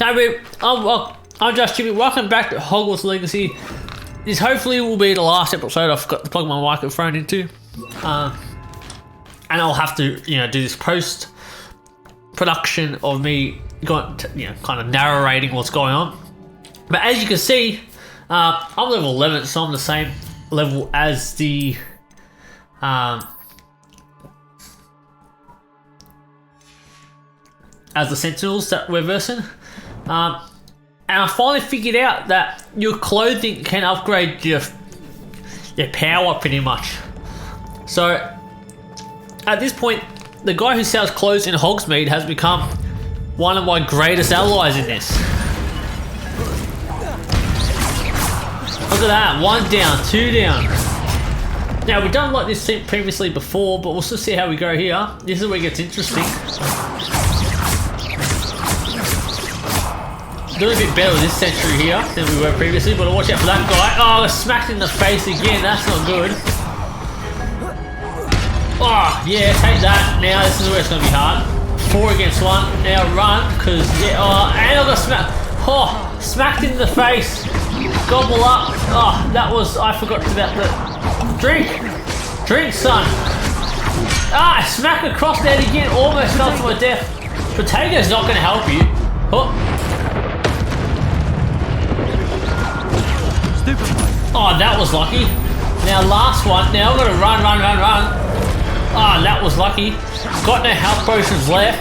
I'm just Jimmy. Welcome back to Hogwarts Legacy. This hopefully will be the last episode I forgot to plug my microphone into. And I'll have to, do this post production of me going, kind of narrating what's going on. But as you can see, I'm level 11, so I'm the same level as the Sentinels that we're versing. And I finally figured out that your clothing can upgrade your power pretty much. So at this point, the guy who sells clothes in Hogsmeade has become one of my greatest allies in this. Look at that, 1 down, 2 down. Now we've done like this previously before, but we'll still see how we go here. This is where it gets interesting. Doing a bit better this century here than we were previously, but watch out for that guy. Oh, smacked in the face again, that's not good. Oh, yeah, take that. Now this is where it's going to be hard. 4 against 1. Now run, because, and I got smacked. Oh, smacked in the face. Gobble up. Oh, I forgot about the drink. Drink, son. Smack across that again. Almost fell to my death. Potato's not going to help you. Oh. Oh, that was lucky. Now last one. Now I've got to run. Oh, that was lucky. Got no health potions left.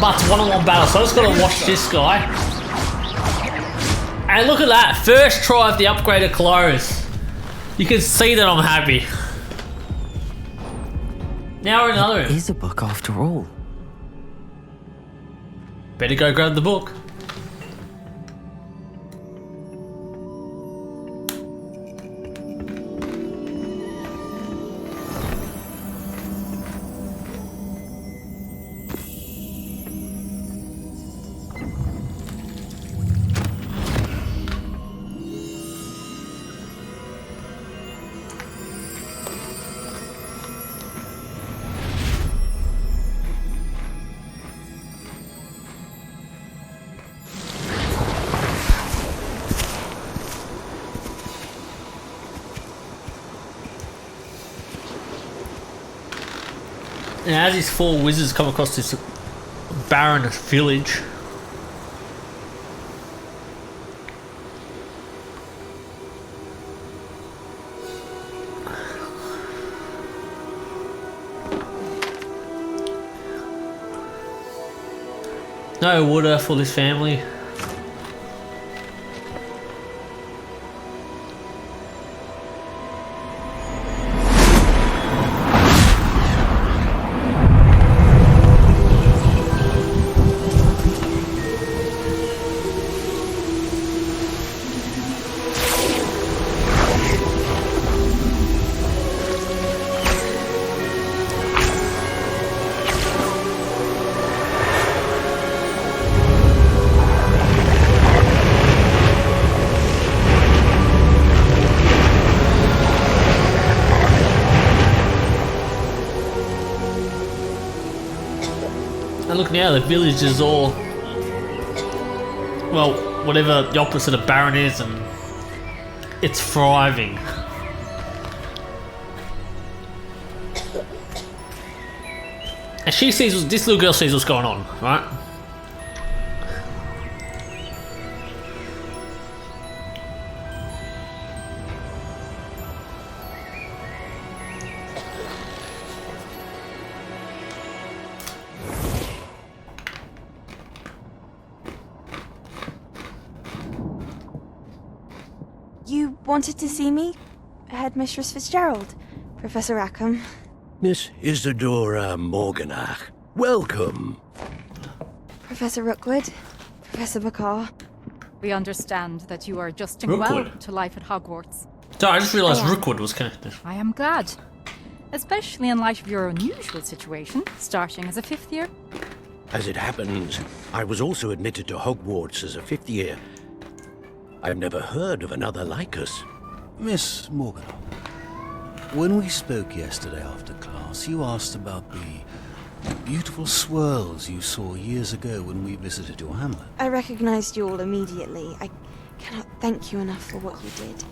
But it's one-on-one battle, so I just got to watch this guy. And look at that. First try of the upgraded clothes. You can see that I'm happy. Now we're in another room. It is a book after all. Better go grab the book. Now, as these 4 wizards come across this barren village, no water for this family. And look now, the village is all, well, whatever the opposite of barren is, and it's thriving. And she sees, this little girl sees what's going on, right? You wanted to see me? Headmistress Fitzgerald, Professor Rackham. Miss Isadora Morganach, welcome. Professor Rookwood, Professor Bakar. We understand that you are adjusting Rookwood. well to life at Hogwarts. Sorry, I just realised Oh, yeah. Rookwood was connected. I am glad. Especially in light of your unusual situation, starting as a 5th year. As it happens, I was also admitted to Hogwarts as a 5th year. I've never heard of another like us. Miss Morgan, when we spoke yesterday after class, you asked about the The beautiful swirls you saw years ago when we visited your hamlet. I recognized you all immediately. I cannot thank you enough for what you did.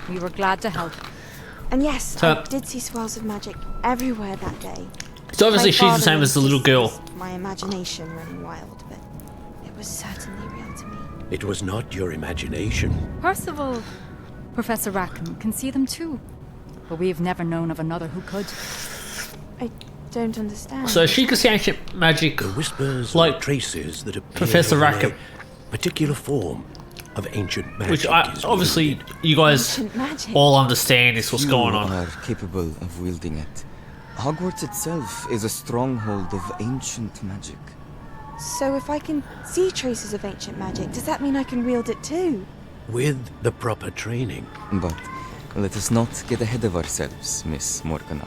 We were glad to help. And yes, So- I did see swirls of magic everywhere that day. So obviously My she's the father same as the little girl. insisted it was my imagination running wild, but it was certainly real to me. It was not your imagination. Percival, Professor Rackham can see them too. But we've never known of another who could. I don't understand. So she could see ancient magic. The whispers Like or traces that appear Professor in Rackham. a particular form of ancient magic. Which I, is obviously wielded. you guys Ancient magic. all understand is what's You going on. are capable of wielding it. Hogwarts itself is a stronghold of ancient magic. So if I can see traces of ancient magic, does that mean I can wield it too? With the proper training. But let us not get ahead of ourselves, Miss Morganach.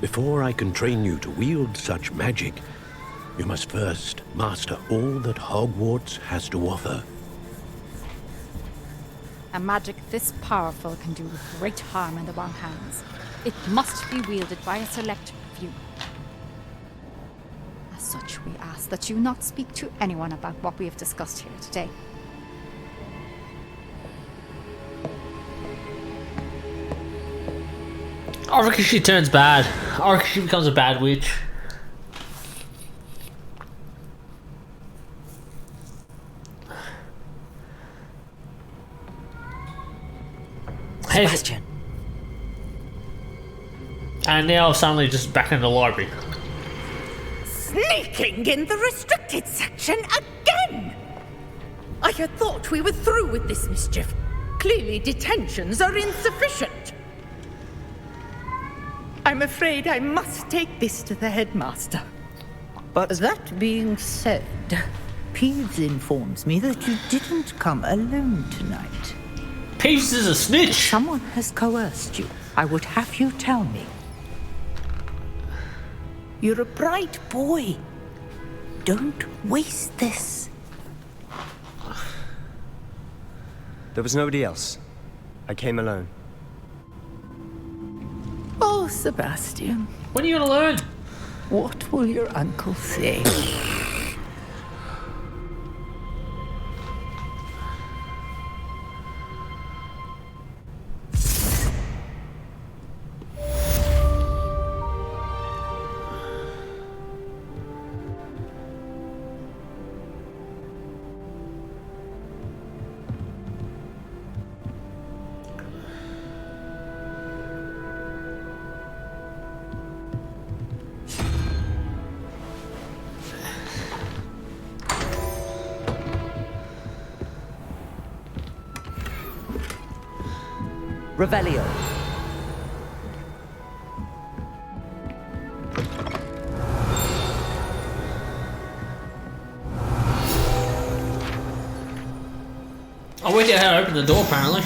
Before I can train you to wield such magic, you must first master all that Hogwarts has to offer. A magic this powerful can do great harm in the wrong hands. It must be wielded by a select few. As such, we ask that you not speak to anyone about what we have discussed here today. I reckon she turns bad. I reckon she becomes a bad witch. Sebastian. And now suddenly just back in the library. Sneaking in the restricted section again! I had thought we were through with this mischief. Clearly detentions are insufficient. I'm afraid I must take this to the headmaster. But that being said, Peeves informs me that you didn't come alone tonight. Peeves is a snitch. Someone has coerced you. I would have you tell me. You're a bright boy. Don't waste this. There was nobody else. I came alone. Oh, Sebastian, When are you gonna learn? what will your uncle say? Revelio. I worked out how to open the door apparently.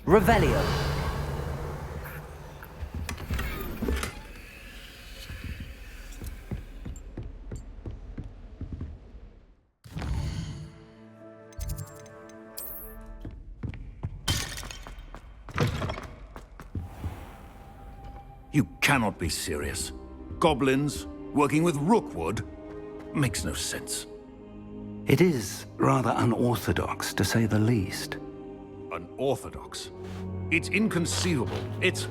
Revelio. You cannot be serious. Goblins working with Rookwood? Makes no sense. It is rather unorthodox, to say the least. Unorthodox? It's inconceivable. It's...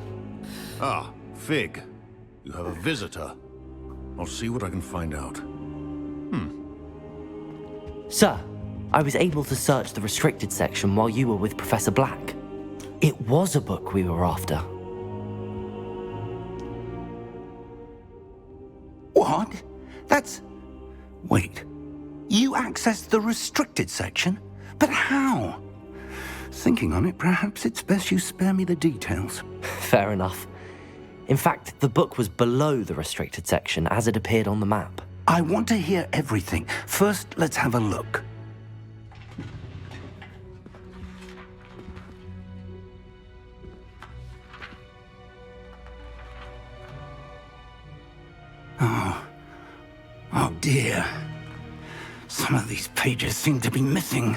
Ah, Fig. You have a visitor. I'll see what I can find out. Sir, I was able to search the restricted section while you were with Professor Black. It was a book we were after. What? That's... Wait. You accessed the restricted section? But how? Thinking on it, perhaps it's best you spare me the details. Fair enough. In fact, the book was below the restricted section as it appeared on the map. I want to hear everything. First, let's have a look. Oh dear. Some of these pages seem to be missing.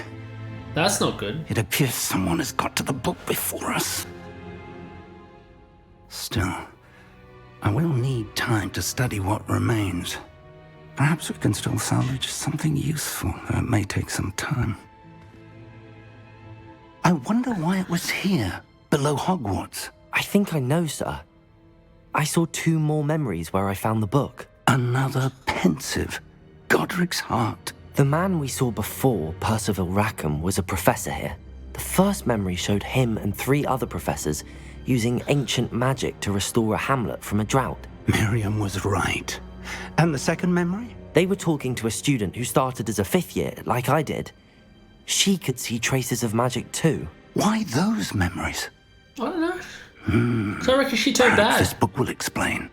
That's not good. It appears someone has got to the book before us. Still, I will need time to study what remains. Perhaps we can still salvage something useful, though it may take some time. I wonder why it was here, below Hogwarts. I think I know, sir. I saw 2 more memories where I found the book. Another pensive. Godric's heart. The man we saw before, Percival Rackham, was a professor here. The first memory showed him and 3 other professors using ancient magic to restore a hamlet from a drought. Miriam was right. And the second memory? They were talking to a student who started as a 5th year, like I did. She could see traces of magic too. Why those memories? I don't know. So I reckon she turned Perhaps bad. this book will explain.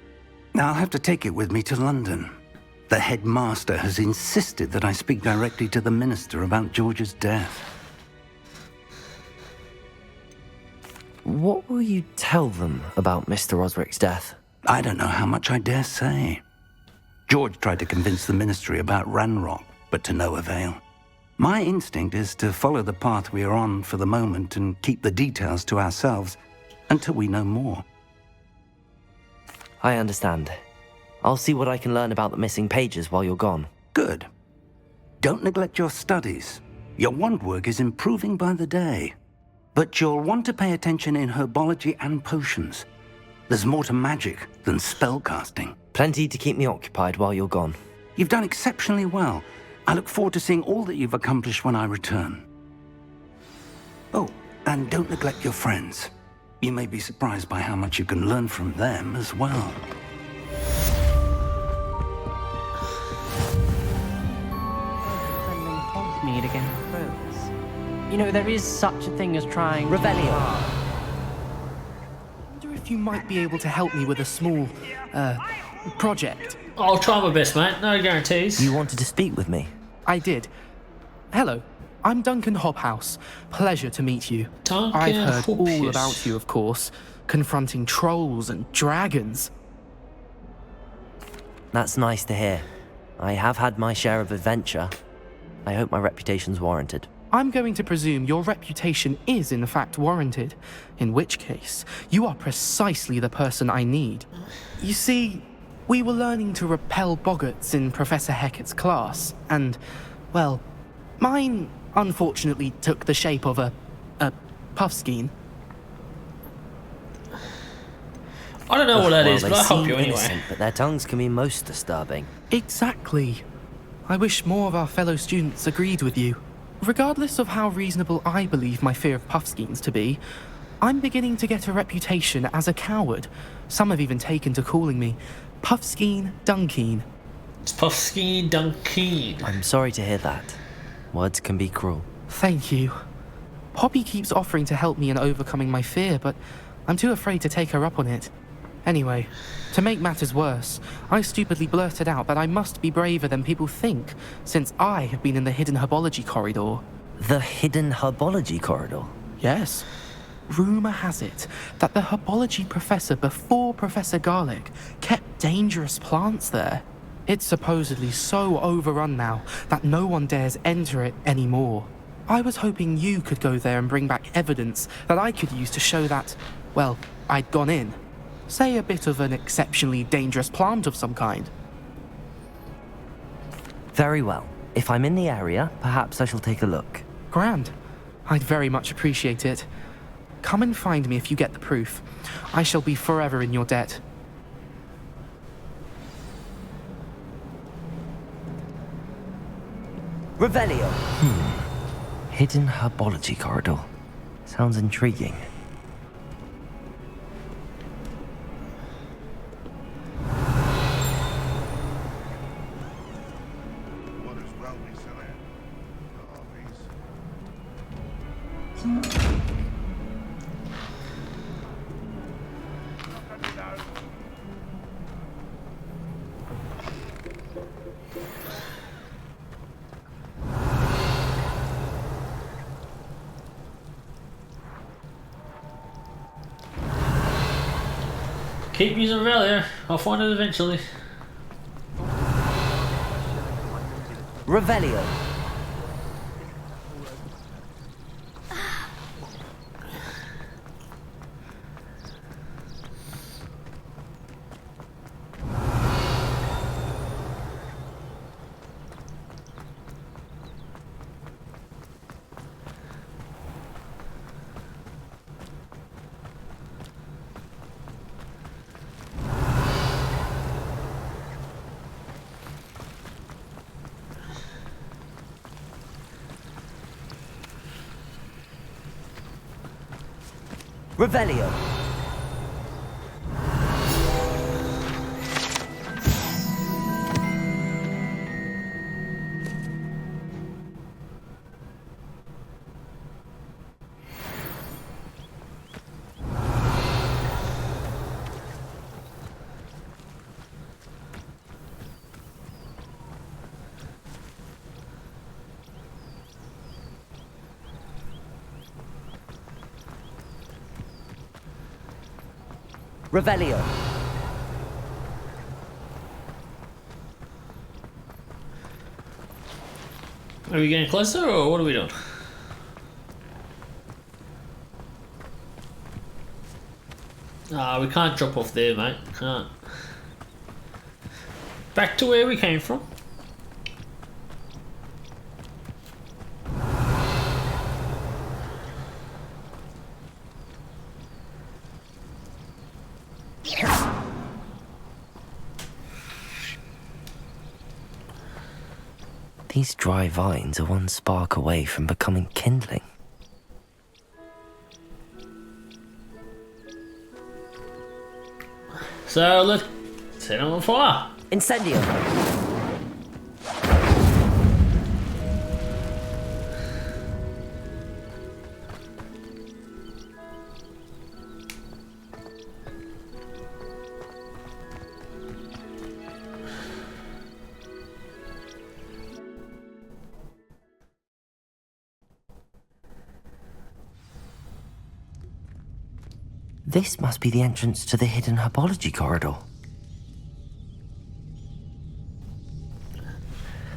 Now I'll have to take it with me to London. The headmaster has insisted that I speak directly to the minister about George's death. What will you tell them about Mr. Osric's death? I don't know how much I dare say. George tried to convince the ministry about Ranrock, but to no avail. My instinct is to follow the path we are on for the moment and keep the details to ourselves until we know more. I understand. I'll see what I can learn about the missing pages while you're gone. Good. Don't neglect your studies. Your wand work is improving by the day. But you'll want to pay attention in herbology and potions. There's more to magic than spellcasting. Plenty to keep me occupied while you're gone. You've done exceptionally well. I look forward to seeing all that you've accomplished when I return. Oh, and don't neglect your friends. You may be surprised by how much you can learn from them as well. Me to get clothes. You know, there is such a thing as trying... Revelio. I wonder if you might be able to help me with a small, project. I'll try my best, mate. No guarantees. You wanted to speak with me? I did. Hello, I'm Duncan Hobhouse. Pleasure to meet you. Duncan I've heard Hobhouse. all about you, of course. Confronting trolls and dragons. That's nice to hear. I have had my share of adventure. I hope my reputation's warranted. I'm going to presume your reputation is in fact warranted, in which case, you are precisely the person I need. You see, we were learning to repel boggarts in Professor Hecat's class, and, well, mine unfortunately took the shape of a puffskein. I don't know what that is, They but I'll help seem you anyway. innocent, but their tongues can be most disturbing. Exactly. I wish more of our fellow students agreed with you. Regardless of how reasonable I believe my fear of puffskeins to be, I'm beginning to get a reputation as a coward. Some have even taken to calling me Puffskein Dunkeen. It's Puffskein Dunkeen. I'm sorry to hear that. Words can be cruel. Thank you. Poppy keeps offering to help me in overcoming my fear, but I'm too afraid to take her up on it. Anyway, to make matters worse, I stupidly blurted out that I must be braver than people think, since I have been in the hidden herbology corridor. The hidden herbology corridor? Yes. Rumour has it that the herbology professor before Professor Garlick kept dangerous plants there. It's supposedly so overrun now that no one dares enter it anymore. I was hoping you could go there and bring back evidence that I could use to show that, well, I'd gone in. Say a bit of an exceptionally dangerous plant of some kind. Very well. If I'm in the area, perhaps I shall take a look. Grand. I'd very much appreciate it. Come and find me if you get the proof. I shall be forever in your debt. Revelio. Hidden herbology corridor. Sounds intriguing. Keep using Revelio. I'll find it eventually. Revelio. Revelio. Revelio. Are we getting closer or what are we doing? Ah, we can't drop off there, mate. Can't. Back to where we came from. These dry vines are one spark away from becoming kindling. So let's set them on fire. Incendio. This must be the entrance to the hidden herbology corridor.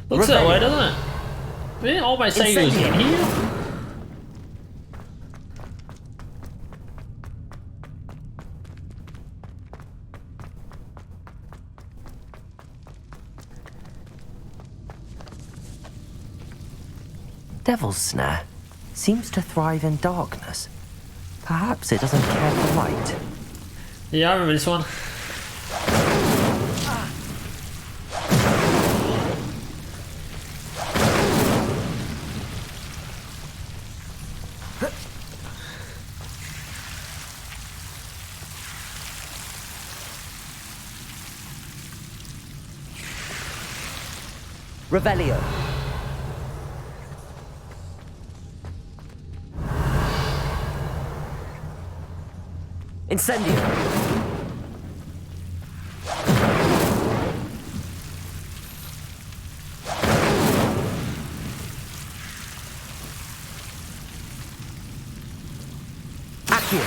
Looks that way, doesn't it? Didn't always say he was in here. Devil's Snare seems to thrive in darkness. Perhaps it doesn't care for light. Yeah, I remember this one. Revelio. Incendio. Accio.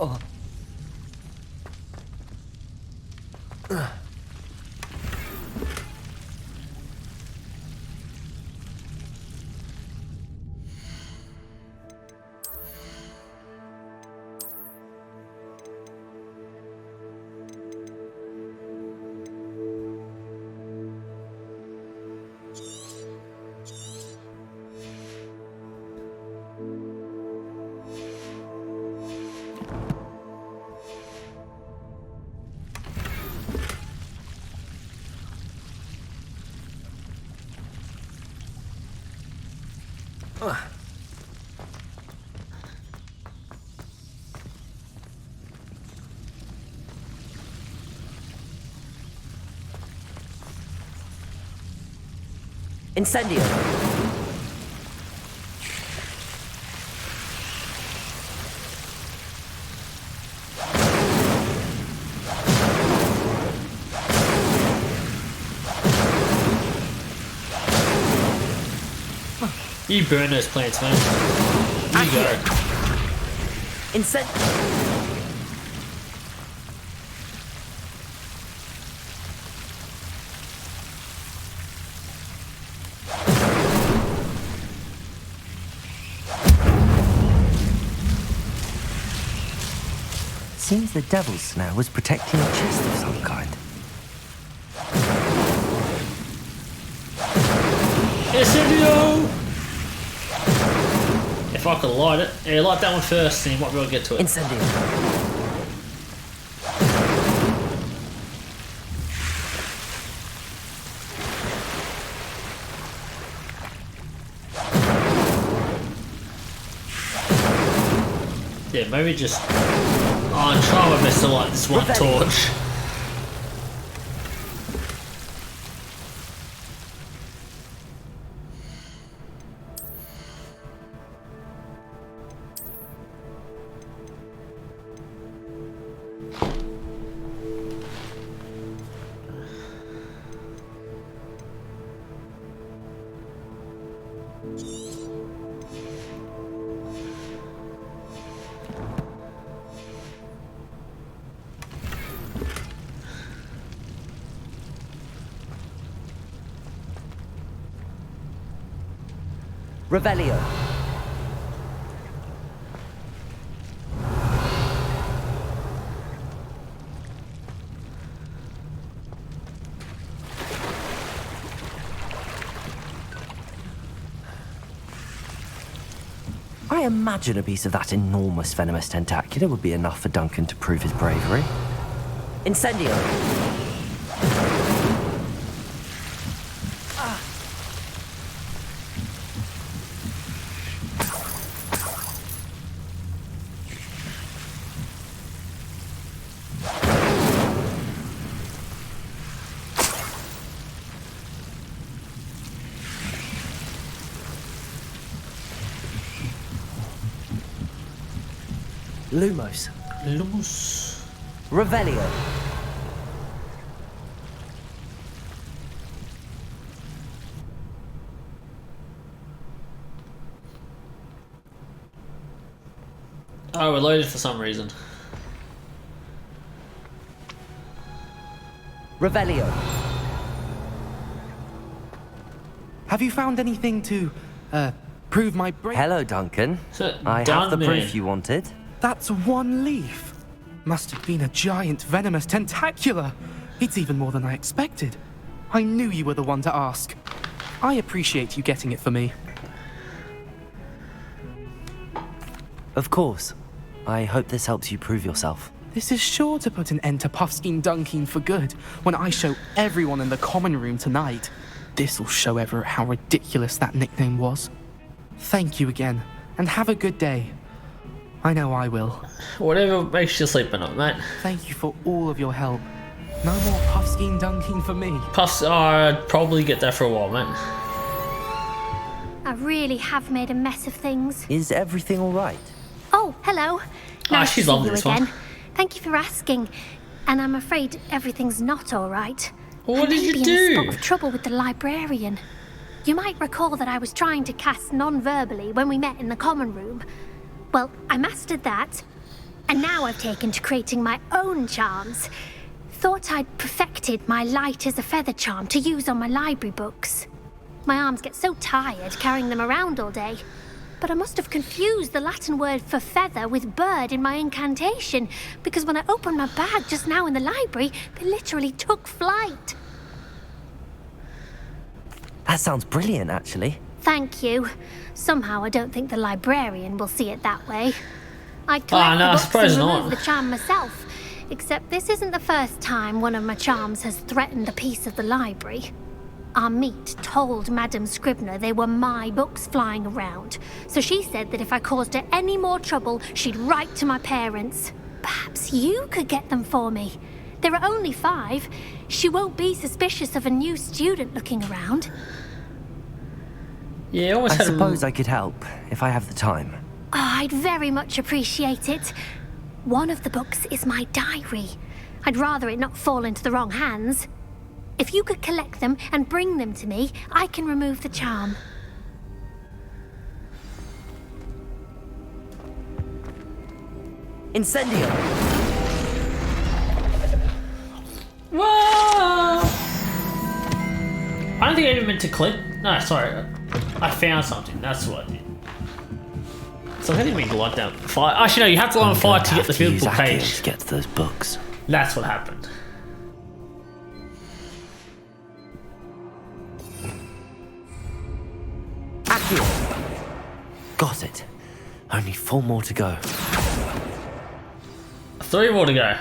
Oh. Incendio! You burn those plants, man. You go. Seems the devil's snare was protecting a chest of some kind. Incendio! If I could light it. Yeah, light that one first and you might be able to get to it. Incendio. Yeah, maybe just... Oh, try my best to light this one torch. Revelio. I imagine a piece of that enormous venomous tentacular would be enough for Duncan to prove his bravery. Incendio! Lumos. Lumos. Revelio. Oh, we're loaded for some reason. Revelio. Have you found anything to, prove my bravery? Hello, Duncan. I have the proof you wanted. That's one leaf. Must have been a giant venomous tentacula. It's even more than I expected. I knew you were the one to ask. I appreciate you getting it for me. Of course. I hope this helps you prove yourself. This is sure to put an end to Puffskein Dunkin for good when I show everyone in the common room tonight. This'll show Everett how ridiculous that nickname was. Thank you again, and have a good day. I know I will. Whatever makes you sleep at night, mate. Thank you for all of your help. No more Puffskein Dunking for me. Puffs, I'd probably get that for a while, mate. I really have made a mess of things. Is everything all right? Oh, hello. Nice she's to see lovely, you this again. one. Thank you for asking. And I'm afraid everything's not all right. What did you I may be do? in a spot of trouble with the librarian. You might recall that I was trying to cast non-verbally when we met in the common room. Well, I mastered that, and now I've taken to creating my own charms. Thought I'd perfected my light as a feather charm to use on my library books. My arms get so tired carrying them around all day. But I must have confused the Latin word for feather with bird in my incantation, because when I opened my bag just now in the library, they literally took flight. That sounds brilliant, actually. Thank you. Somehow I don't think the librarian will see it that way. I collect no, the I suppose books and not. remove the charm myself, except this isn't the first time one of my charms has threatened a piece of the library. Our meet told Madame Scribner they were my books flying around, so she said that if I caused her any more trouble, she'd write to my parents. Perhaps you could get them for me. There are only 5. She won't be suspicious of a new student looking around. Yeah, I suppose I could help, if I have the time. Oh, I'd very much appreciate it. One of the books is my diary. I'd rather it not fall into the wrong hands. If you could collect them and bring them to me, I can remove the charm. Incendio! Whoa! I don't think I even meant to click. No, sorry. I found something. That's what I did. So I didn't mean to light that fire. Actually, no, you have to light on fire to get the beautiful page. To get to those books. That's what happened. Accio! Got it. Only 4 more to go. 3 more to go.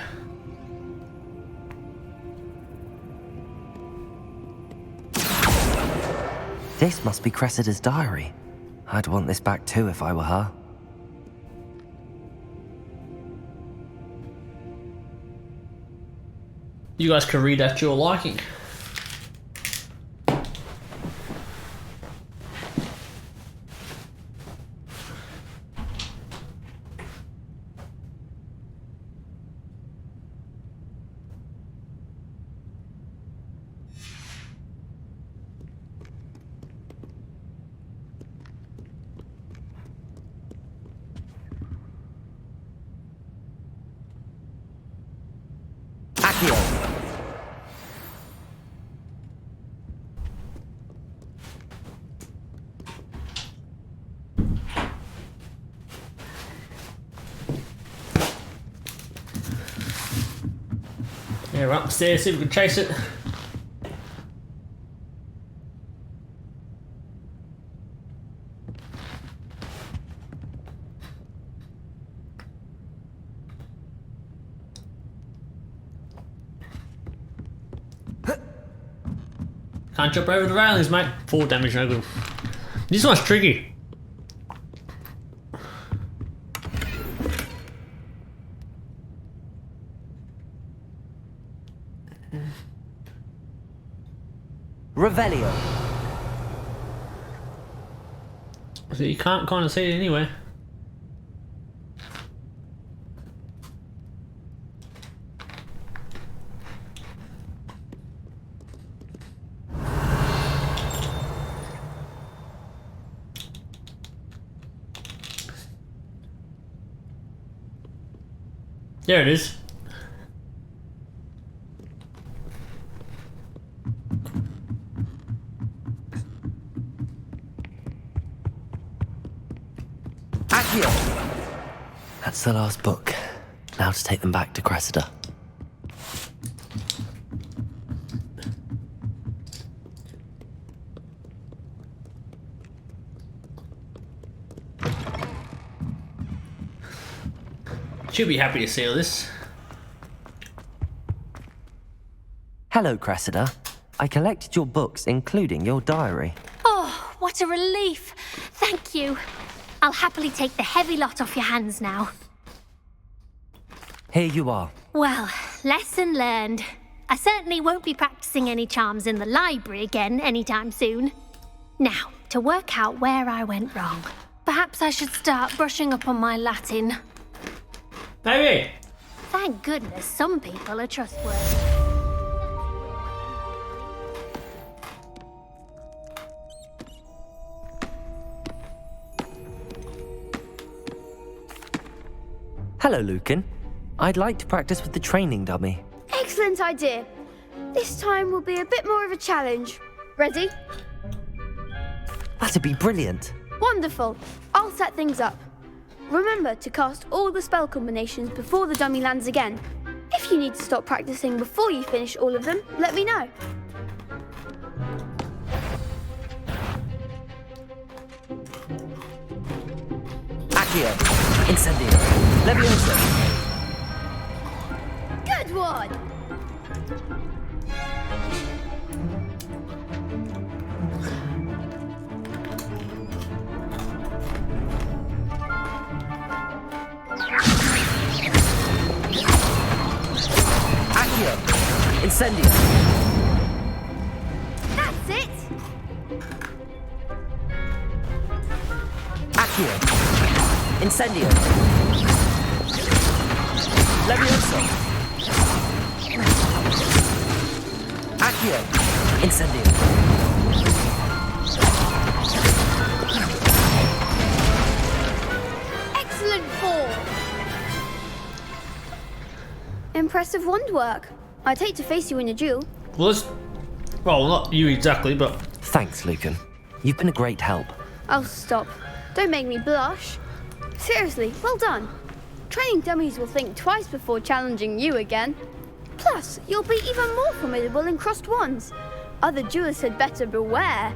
This must be Cressida's diary. I'd want this back too if I were her. You guys can read at your liking. Yeah, we're up the stairs, see if we can chase it. Can't jump over the railings, mate. 4 damage, no good. This one's tricky. Revelio. So you can't kind of see it anywhere. There it is. That's the last book. Now to take them back to Cressida. She'll be happy to see all this. Hello, Cressida. I collected your books, including your diary. Oh, what a relief. Thank you. I'll happily take the heavy lot off your hands now. Here you are. Well, lesson learned. I certainly won't be practicing any charms in the library again anytime soon. Now, to work out where I went wrong. Perhaps I should start brushing up on my Latin. Baby! Thank goodness some people are trustworthy. Hello, Lucan. I'd like to practice with the training dummy. Excellent idea. This time will be a bit more of a challenge. Ready? That'd be brilliant. Wonderful. I'll set things up. Remember to cast all the spell combinations before the dummy lands again. If you need to stop practicing before you finish all of them, let me know. Accio. Incendio. Leviosa. Good one! Incendio. That's it! Accio. Incendio. Levioso. Accio. Incendio. Excellent form! Impressive wand work. I'd hate to face you in a duel. Well, not you exactly, but... Thanks, Lucan. You've been a great help. Oh, stop. Don't make me blush. Seriously, well done. Training dummies will think twice before challenging you again. Plus, you'll be even more formidable in crossed wands. Other duelists had better beware.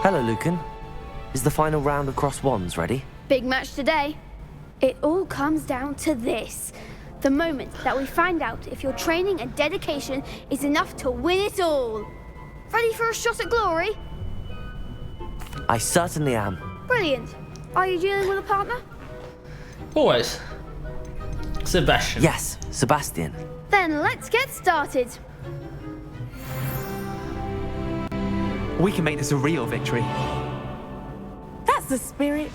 Hello, Lucan. Is the final round of cross wands ready? Big match today. It all comes down to this. The moment that we find out if your training and dedication is enough to win it all. Ready for a shot at glory? I certainly am. Brilliant. Are you dealing with a partner? Always. Sebastian. Yes, Sebastian. Then let's get started. We can make this a real victory. That's the spirit.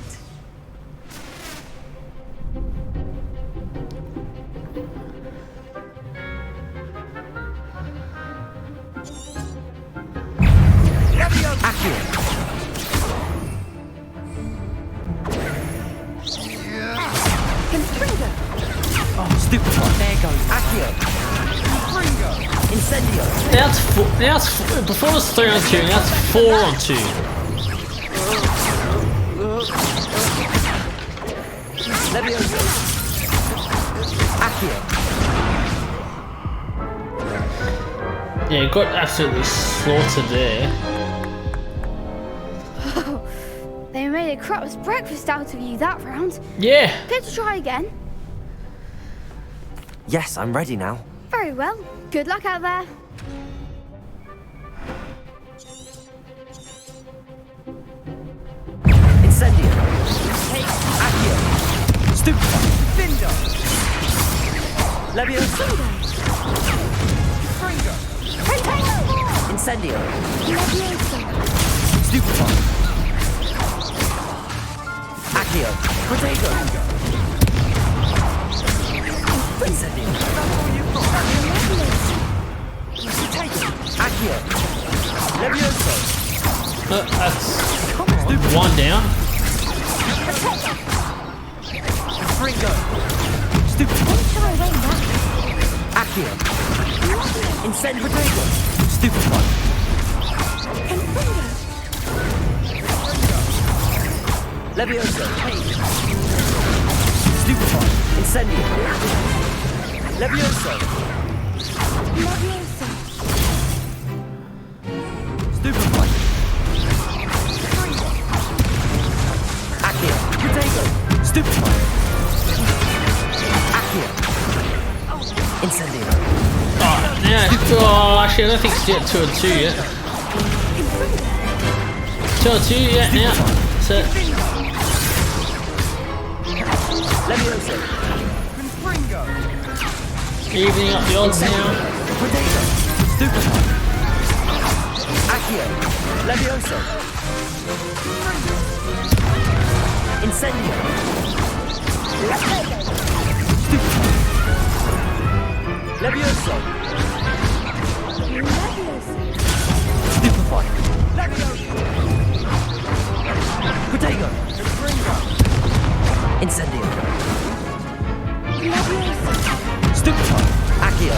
Accio. Oh, stupid one. There goes. Accio. Incendio. Before it was 3 on 2, now it's 4 on 2. Levioso. Accio. Yeah, you got absolutely slaughtered there. They made a crap's breakfast out of you that round. Yeah. Care to try again? Yes, I'm ready now. Very well. Good luck out there. Incendio. Accio. Stupid. Findo. Levioso. Incendio. Stupid. Accio. Protego. Incendio. Accio. Levioso. That's 1 down. Fringo. Stupid. Accio. Incendio. Protego. Stupid one. Levioso. Stupid one. Incendio. Levioso. Stupid one. Accio. Protego. Stupid one. Accio. Incendio. Oh, actually, I don't think it's yet 2 on 2 yet. 2 on 2 yet, now. So. Levioso. Evening up the odds now. Stupid. Accio. Levioso. Incendio. Stupid. Levioso. Stupefy. Protego. Incendio. Stupefy. Accio.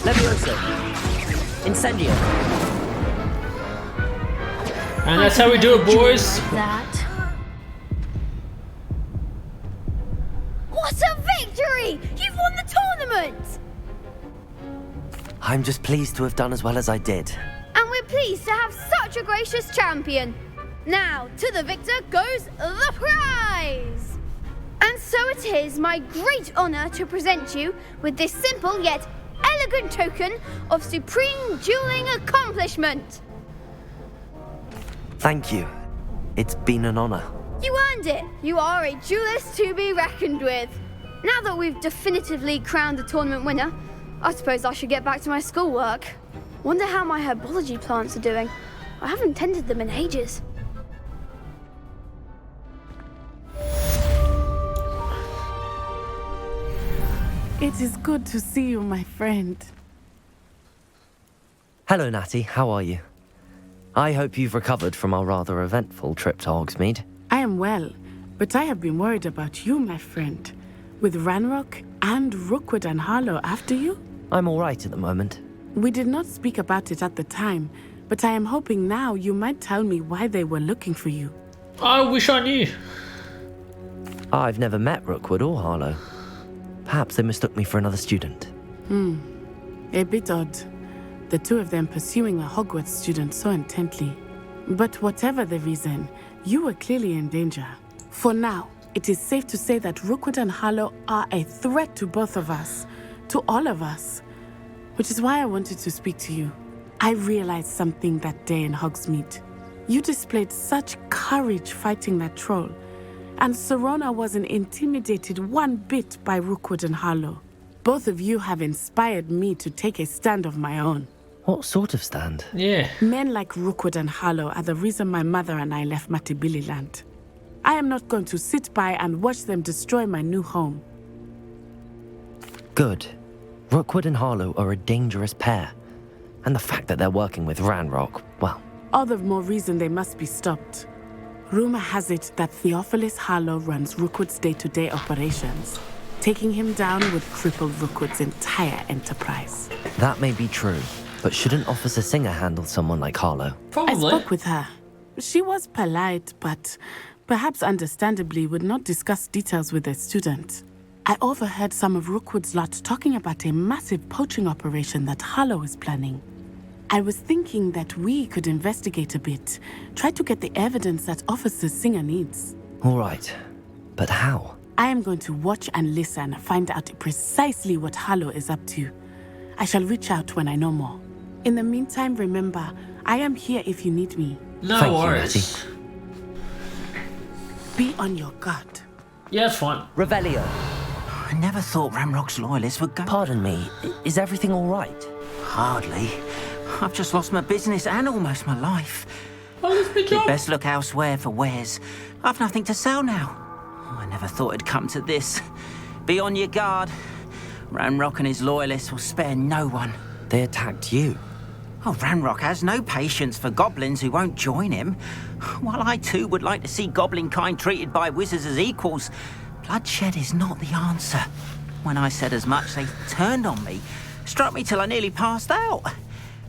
Levioso. Incendio. And that's how we do it, boys. That. What a victory! You've won the tournament! I'm just pleased to have done as well as I did. And we're pleased to have such a gracious champion. Now, to the victor goes the prize! And so it is my great honor to present you with this simple yet elegant token of supreme dueling accomplishment. Thank you. It's been an honor. You earned it! You are a duelist to be reckoned with. Now that we've definitively crowned the tournament winner, I suppose I should get back to my schoolwork. Wonder how my herbology plants are doing. I haven't tended them in ages. It is good to see you, my friend. Hello, Natty. How are you? I hope you've recovered from our rather eventful trip to Hogsmeade. I am well, but I have been worried about you, my friend. With Ranrock and Rookwood and Harlow after you? I'm all right at the moment. We did not speak about it at the time, but I am hoping now you might tell me why they were looking for you. I wish I knew. I've never met Rookwood or Harlow. Perhaps they mistook me for another student. A bit odd. The two of them pursuing a Hogwarts student so intently. But whatever the reason, you were clearly in danger. For now, it is safe to say that Rookwood and Harlow are a threat to both of us. To all of us. Which is why I wanted to speak to you. I realized something that day in Hogsmeade. You displayed such courage fighting that troll. And Serona wasn't intimidated one bit by Rookwood and Harlow. Both of you have inspired me to take a stand of my own. What sort of stand? Yeah. Men like Rookwood and Harlow are the reason my mother and I left Matibili land. I am not going to sit by and watch them destroy my new home. Good. Rookwood and Harlow are a dangerous pair. And the fact that they're working with Ranrock, well... All the more reason they must be stopped. Rumor has it that Theophilus Harlow runs Rookwood's day-to-day operations. Taking him down would cripple Rookwood's entire enterprise. That may be true, but shouldn't Officer Singer handle someone like Harlow? Probably. I spoke with her. She was polite, but perhaps understandably would not discuss details with a student. I overheard some of Rookwood's lot talking about a massive poaching operation that Harlow is planning. I was thinking that we could investigate a bit, try to get the evidence that Officer Singer needs. All right, but how? I am going to watch and listen, find out precisely what Harlow is up to. I shall reach out when I know more. In the meantime, remember, I am here if you need me. No worries. Be on your guard. Yeah, it's fine. Revelio. I never thought Ranrock's loyalists would go... Pardon me, is everything all right? Hardly. I've just lost my business and almost my life. Oh, that's my job. You'd best look elsewhere for wares. I've nothing to sell now. I never thought it'd come to this. Be on your guard. Ranrock and his loyalists will spare no one. They attacked you. Oh, Ranrock has no patience for goblins who won't join him. While I too would like to see goblin kind treated by wizards as equals, bloodshed is not the answer. When I said as much, they turned on me, struck me till I nearly passed out.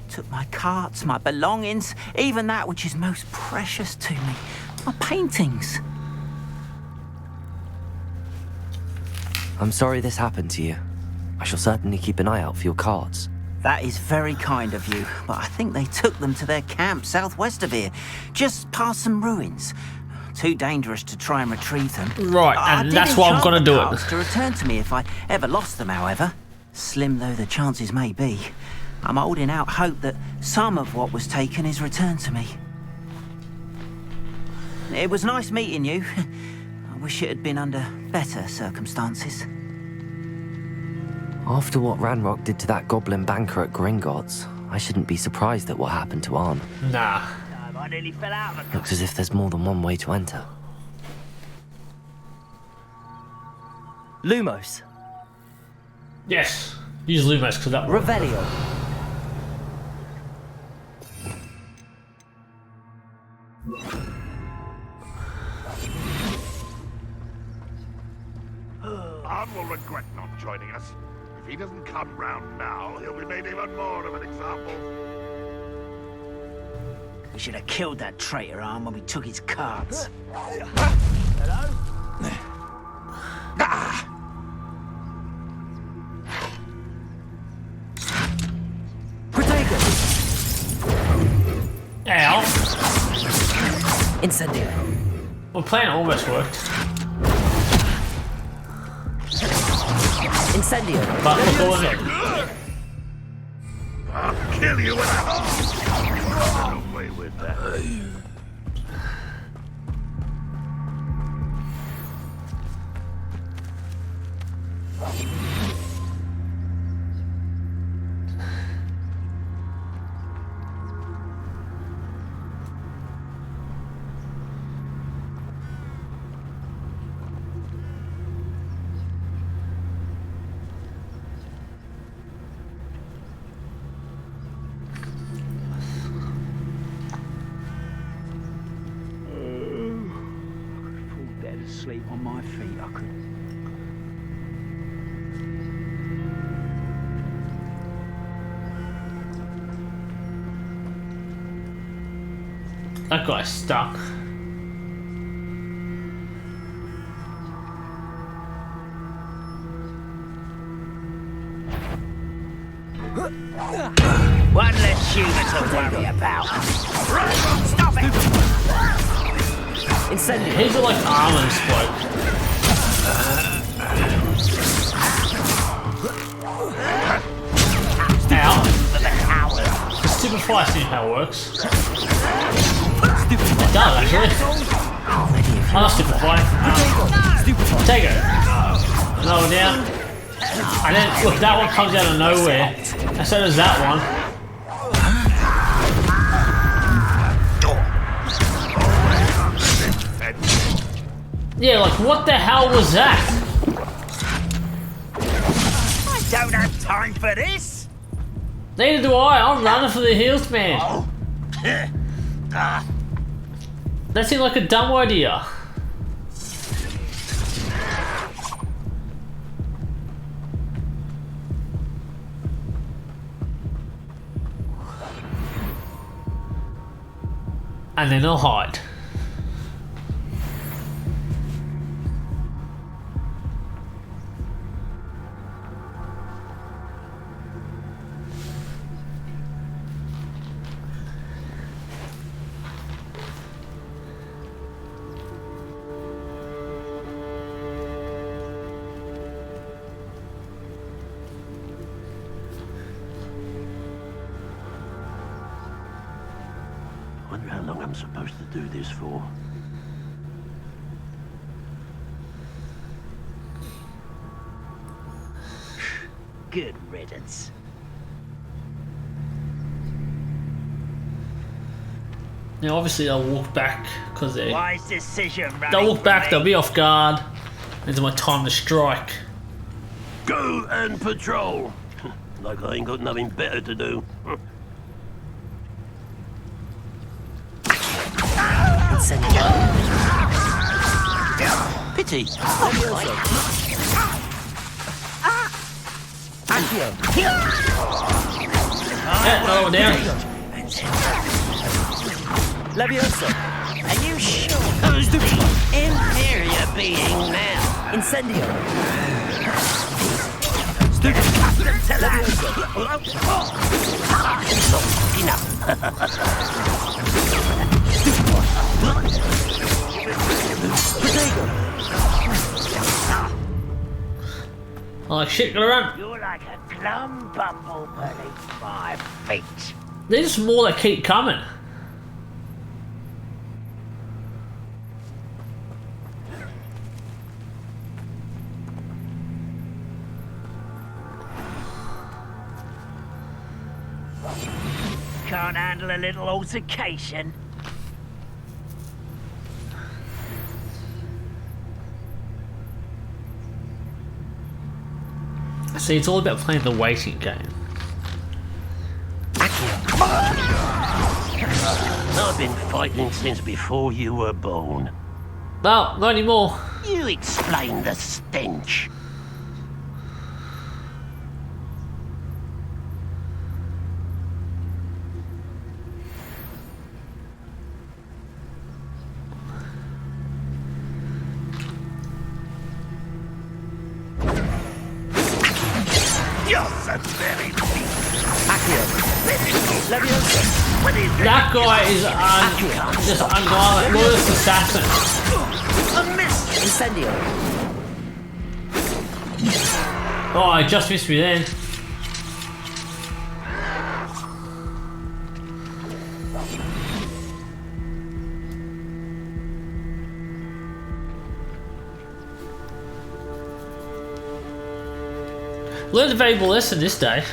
Took my carts, my belongings, even that which is most precious to me, my paintings. I'm sorry this happened to you. I shall certainly keep an eye out for your cards. That is very kind of you, but I think they took them to their camp southwest of here, just past some ruins. Too dangerous to try and retrieve them. Right, and that's why I'm gonna do it. To return to me if I ever lost them, however. Slim though the chances may be, I'm holding out hope that some of what was taken is returned to me. It was nice meeting you. I wish it had been under better circumstances. After what Ranrock did to that goblin banker at Gringotts, I shouldn't be surprised at what happened to Arn. Nah. I nearly fell out of Looks as if there's more than one way to enter. Lumos. Yes. Use Lumos because that one. Revelio. Arn will regret not joining us. If he doesn't come round now, he'll be made even more of an example. We should have killed that traitor Arn when we took his cards. Hello? Ow. Incendio. Well, plan almost worked. Incendio. But we're going in. I'll kill you with a hoe! Don't play with that. Sleep on my feet, I could. That guy's stuck. One less human to worry about. Stop it! Incendiary. He's like armor explode. Ow. The stupid fire see how it works. It does actually. Oh, stupid fire. Take it. Lower down. And then look, that one comes out of nowhere. And so does that one. Yeah, like what the hell was that? I don't have time for this. Neither do I. I'm running for the hills, man. That seemed like a dumb idea. And then I'll hide. Wonder how long I'm supposed to do this for. Good riddance. Now, obviously, they'll walk back because they. Wise decision, They'll walk back. They'll be off guard. It's my time to strike. Go and patrol. Like I ain't got nothing better to do. Pity. Yeah, lower down. Leviosa. Are you sure? Who's the inferior being now? Incendio. Accustomed to that. Enough. Oh shit, gotta run. You're like a glum bumble beneath my feet. There's just more that keep coming. Can't handle a little altercation. See, it's all about playing the waiting game. I've been fighting since before you were born. No, not anymore. You explain the stench. That guy is just ungodly, loyalist assassin. Incendio. Oh, I just missed me then. Learned a valuable lesson this day.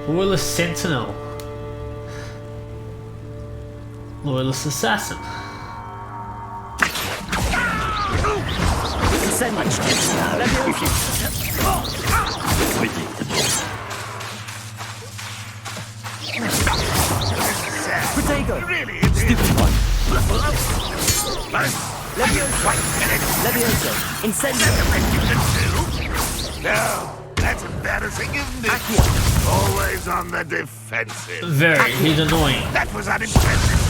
Loyalist Sentinel. Loyalist Assassin. Protego! Really, Stupid one. Levioso! Levioso! Incendio! No, that's embarrassing, isn't it? Always on the defensive. Very, he's annoying. That was unimpressive.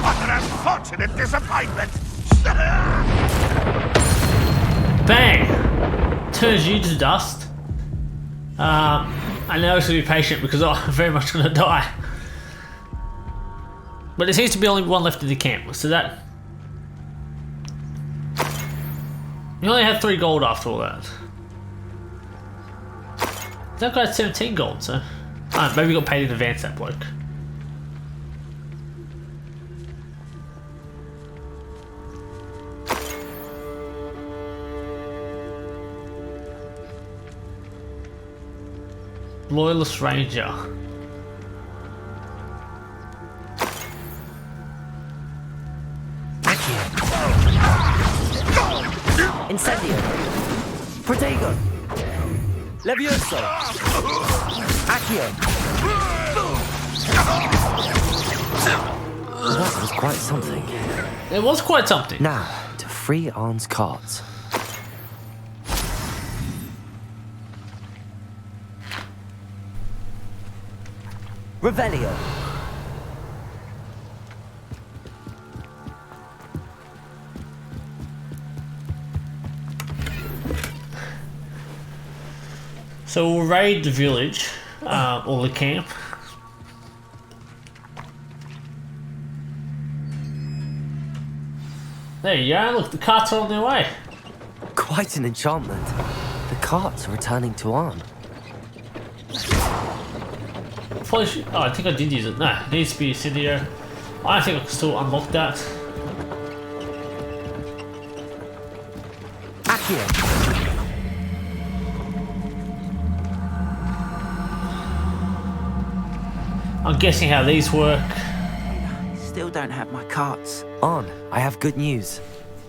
What an unfortunate disappointment. Bang! Turns you to dust. I know I should be patient because I'm very much going to die. But there seems to be only one left in the camp, so that... You only had 3 gold after all that. That guy had 17 gold, so... maybe we got paid in advance, that bloke. Loyalist Ranger. Incendio! Protego! Levioso! Accio! That was quite something. It was quite something. Now, to free Arn's cards. Revelio. So we'll raid the village, or the camp. There you go, look, the carts are on their way. Quite an enchantment. The carts are returning to Arn. Oh, I think I did use it. No, it needs to be Incendio. I don't think I can still unlock that. Accio. I'm guessing how these work. Still don't have my carts. Arn, I have good news.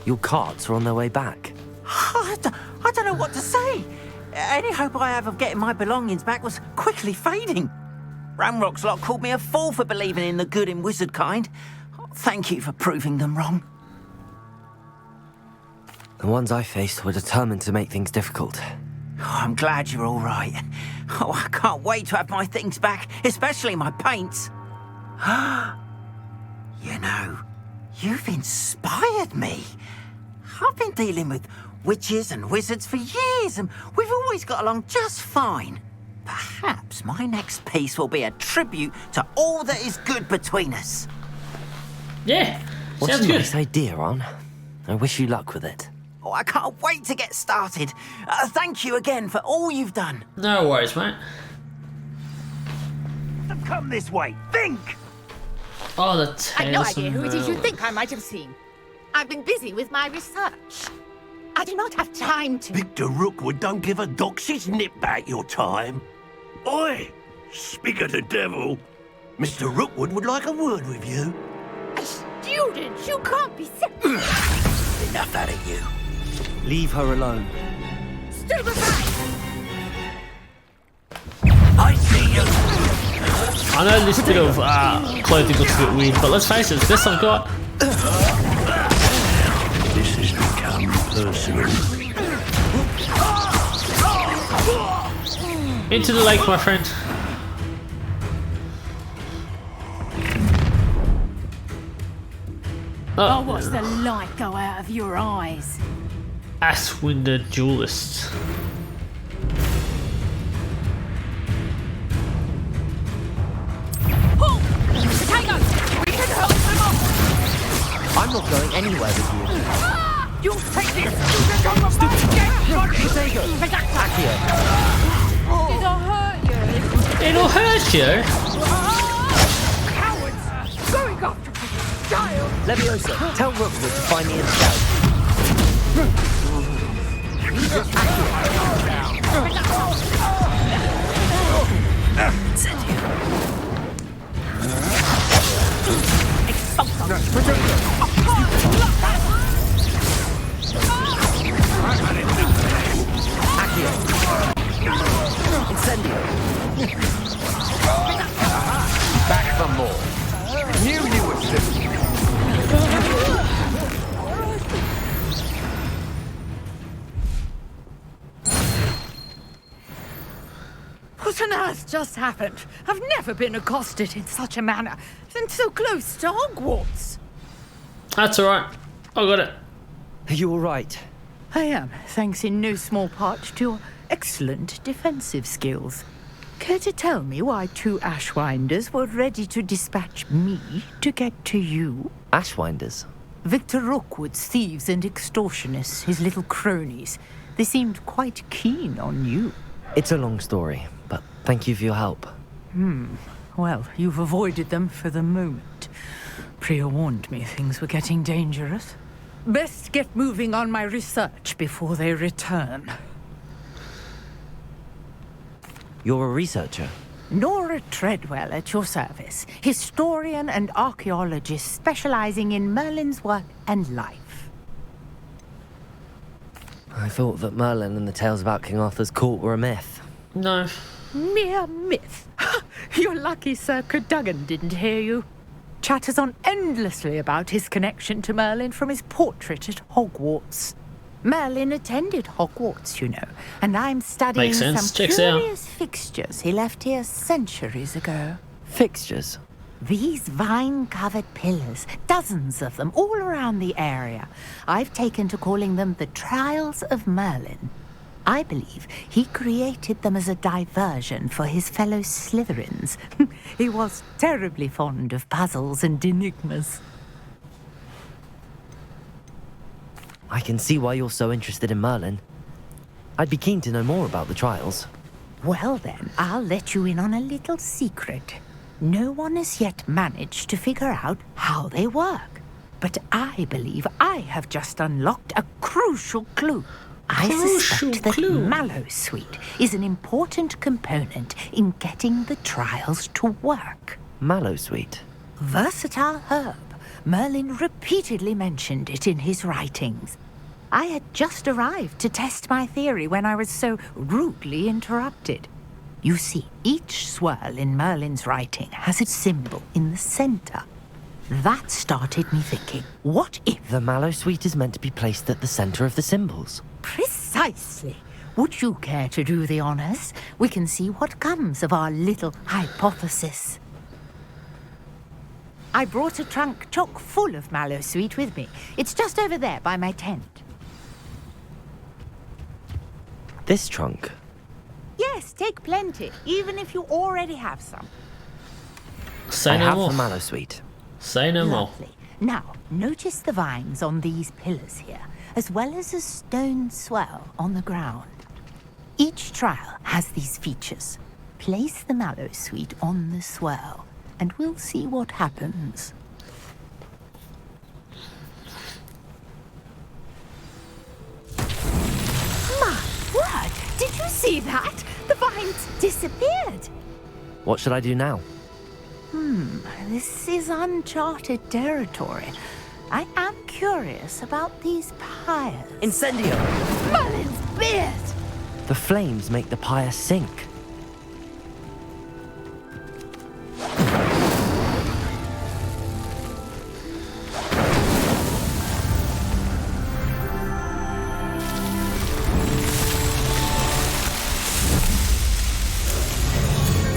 Your carts are on their way back. I don't know what to say. Any hope I have of getting my belongings back was quickly fading. Ramrock's lot called me a fool for believing in the good in wizard kind. Thank you for proving them wrong. The ones I faced were determined to make things difficult. Oh, I'm glad you're all right. Oh, I can't wait to have my things back, especially my paints. You know, you've inspired me. I've been dealing with witches and wizards for years, and we've always got along just fine. Perhaps my next piece will be a tribute to all that is good between us. Yeah, What's sounds a good. nice idea, Arn? I wish you luck with it. Oh, I can't wait to get started. Thank you again for all you've done. No worries, mate. Come this way. Think! Oh, the I've no Tales idea of who it is you Merlin. think I might have seen. I've been busy with my research. I do not have time to... Victor Rookwood don't give a doxy's nip back your time. Oi! Speak of the devil. Mr. Rookwood would like a word with you. A student? You can't be... Enough out of you. Leave her alone. Stand aside! I see you. I know this bit of clothing looks a bit weird, but let's face it, it's this I've got. This has become personal. Into the lake, my friend. Oh, what's the light go out of your eyes? Asswinder Duelist. Potatoes! We can help them up! I'm not going anywhere with you. You'll take this student on the back! Protego! Accio! Did I hurt you? It'll hurt you. Cowards! Going after me! Child! Leviosa, tell Rookwood to find me in the south. Back some more. Knew you would slip. What on earth just happened? I've never been accosted in such a manner, and so close to Hogwarts. That's alright. I got it. Are you alright? I am, thanks in no small part to your excellent defensive skills. Care to tell me why 2 Ashwinders were ready to dispatch me to get to you? Ashwinders? Victor Rookwood's thieves and extortionists, his little cronies. They seemed quite keen on you. It's a long story, but thank you for your help. Well, you've avoided them for the moment. Priya warned me things were getting dangerous. Best get moving on my research before they return. You're a researcher? Nora Treadwell at your service. Historian and archaeologist specializing in Merlin's work and life. I thought that Merlin and the tales about King Arthur's court were a myth. No. Mere myth. You're lucky Sir Cadogan didn't hear you. Chatters on endlessly about his connection to Merlin from his portrait at Hogwarts. Merlin attended Hogwarts, you know, and I'm studying Makes sense. some Checks out. curious fixtures he left here centuries ago. Fixtures? These vine-covered pillars, dozens of them, all around the area. I've taken to calling them the Trials of Merlin. I believe he created them as a diversion for his fellow Slytherins. He was terribly fond of puzzles and enigmas. I can see why you're so interested in Merlin. I'd be keen to know more about the trials. Well then, I'll let you in on a little secret. No one has yet managed to figure out how they work. But I believe I have just unlocked a crucial clue. I suspect that Mallowsweet is an important component in getting the trials to work. Mallowsweet? Versatile herb. Merlin repeatedly mentioned it in his writings. I had just arrived to test my theory when I was so rudely interrupted. You see, each swirl in Merlin's writing has its symbol in the center. That started me thinking, what if... The Mallowsweet is meant to be placed at the center of the symbols. Precisely. Would you care to do the honors? We can see what comes of our little hypothesis. I brought a trunk chock full of Mallowsweet with me. It's just over there by my tent. This trunk? Yes, take plenty, even if you already have some. Say I no have more. the Mallowsweet. Say no more. Lovely. Now, notice the vines on these pillars here, as well as a stone swell on the ground. Each trial has these features. Place the Mallowsweet on the swell, and we'll see what happens. My word! Did you see that? The vines disappeared. What should I do now? This is uncharted territory. I am curious about these pyres. Incendio! Merlin's beard! The flames make the pyre sink.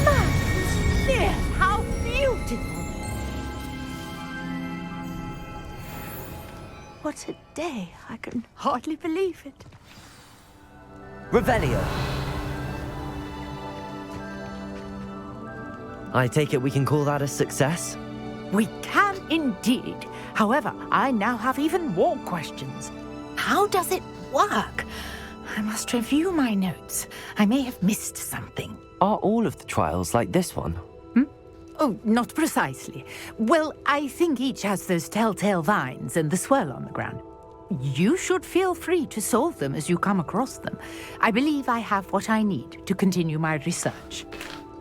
Merlin's beard! How beautiful! What a day. I can hardly believe it. Revelio! I take it we can call that a success? We can indeed. However, I now have even more questions. How does it work? I must review my notes. I may have missed something. Are all of the trials like this one? Oh, not precisely. Well, I think each has those telltale vines and the swirl on the ground. You should feel free to solve them as you come across them. I believe I have what I need to continue my research.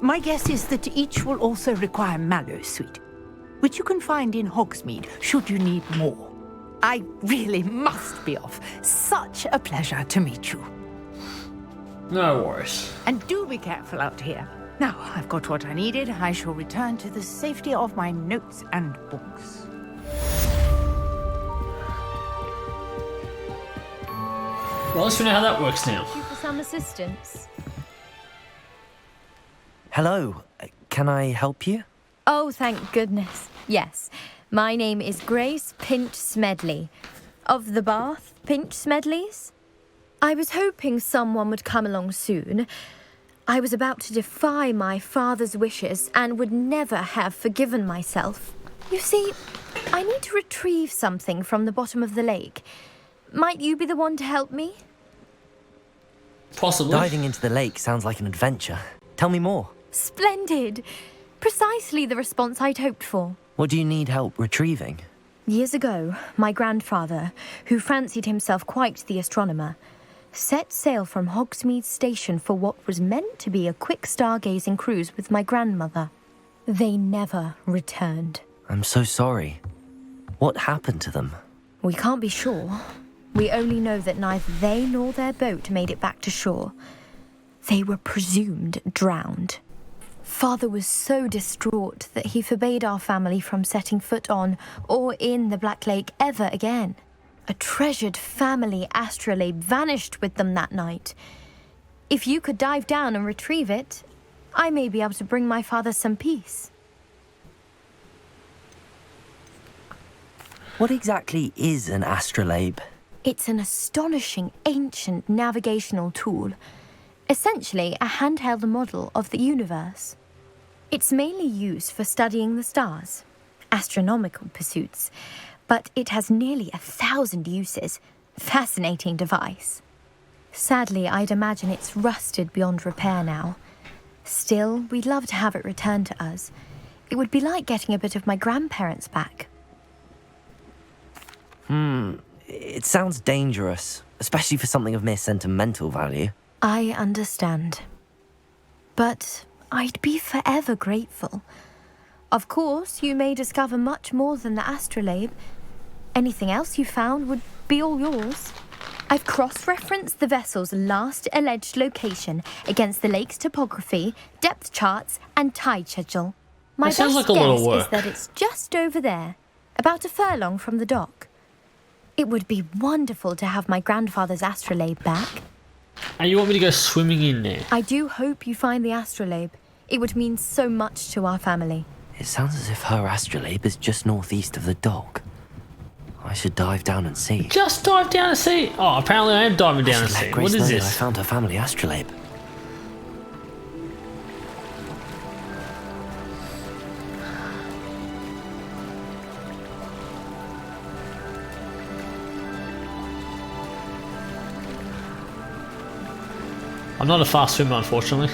My guess is that each will also require mallowsweet, which you can find in Hogsmeade should you need more. I really must be off. Such a pleasure to meet you. No worries. And do be careful out here. Now, I've got what I needed. I shall return to the safety of my notes and books. Well, let's know how that works now. Thank you for some assistance. Hello, can I help you? Oh, thank goodness. Yes. My name is Grace Pinch Smedley, of the Bath Pinch Smedleys. I was hoping someone would come along soon. I was about to defy my father's wishes and would never have forgiven myself. You see, I need to retrieve something from the bottom of the lake. Might you be the one to help me? Possibly. Diving into the lake sounds like an adventure. Tell me more. Splendid! Precisely the response I'd hoped for. What do you need help retrieving? Years ago, my grandfather, who fancied himself quite the astronomer, set sail from Hogsmeade Station for what was meant to be a quick stargazing cruise with my grandmother. They never returned. I'm so sorry. What happened to them? We can't be sure. We only know that neither they nor their boat made it back to shore. They were presumed drowned. Father was so distraught that he forbade our family from setting foot on or in the Black Lake ever again. A treasured family astrolabe vanished with them that night. If you could dive down and retrieve it, I may be able to bring my father some peace. What exactly is an astrolabe? It's an astonishing ancient navigational tool. Essentially a handheld model of the universe. It's mainly used for studying the stars, astronomical pursuits, but it has nearly 1,000 uses. Fascinating device. Sadly, I'd imagine it's rusted beyond repair now. Still, we'd love to have it returned to us. It would be like getting a bit of my grandparents back. It sounds dangerous, especially for something of mere sentimental value. I understand. But I'd be forever grateful. Of course, you may discover much more than the astrolabe. Anything else you found would be all yours. I've cross-referenced the vessel's last alleged location against the lake's topography, depth charts, and tide schedule. My That sounds best like a lot of guess work. is that it's just over there, about a furlong from the dock. It would be wonderful to have my grandfather's astrolabe back. And you want me to go swimming in there? I do hope you find the astrolabe. It would mean so much to our family. It sounds as if her astrolabe is just northeast of the dock. I should dive down and see. Just dive down and see. Oh, apparently I am diving down and see. Grace What is know that I this? found her family astrolabe. I'm not a fast swimmer, unfortunately.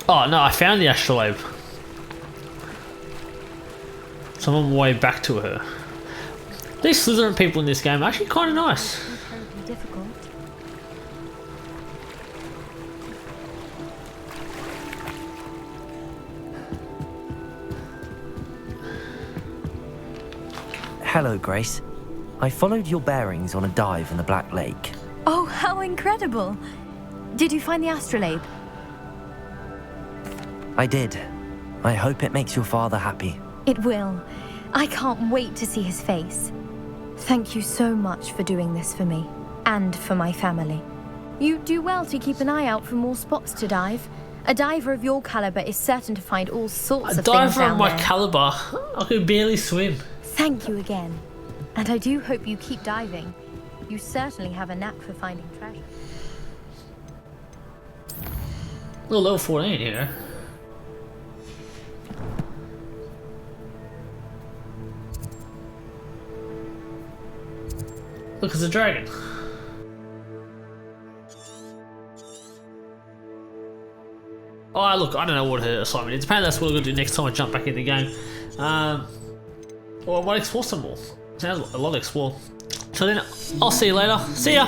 Oh no, I found the astrolabe. So I'm on my way back to her. These Slytherin people in this game are actually kind of nice. Incredibly difficult. Hello, Grace. I followed your bearings on a dive in the Black Lake. Oh, how incredible! Did you find the astrolabe? I did. I hope it makes your father happy. It will. I can't wait to see his face. Thank you so much for doing this for me, and for my family. You do well to keep an eye out for more spots to dive. A diver of your caliber is certain to find all sorts A of things diver down of my there. caliber. I could barely swim. Thank you again. And I do hope you keep diving. You certainly have a knack for finding treasure. Little level 14 here. Look, it's a dragon. Oh, look, I don't know what her assignment is. Apparently that's what we're going to do next time I jump back in the game. Or I might explore some more. Sounds a lot to explore. So then, I'll see you later. See ya!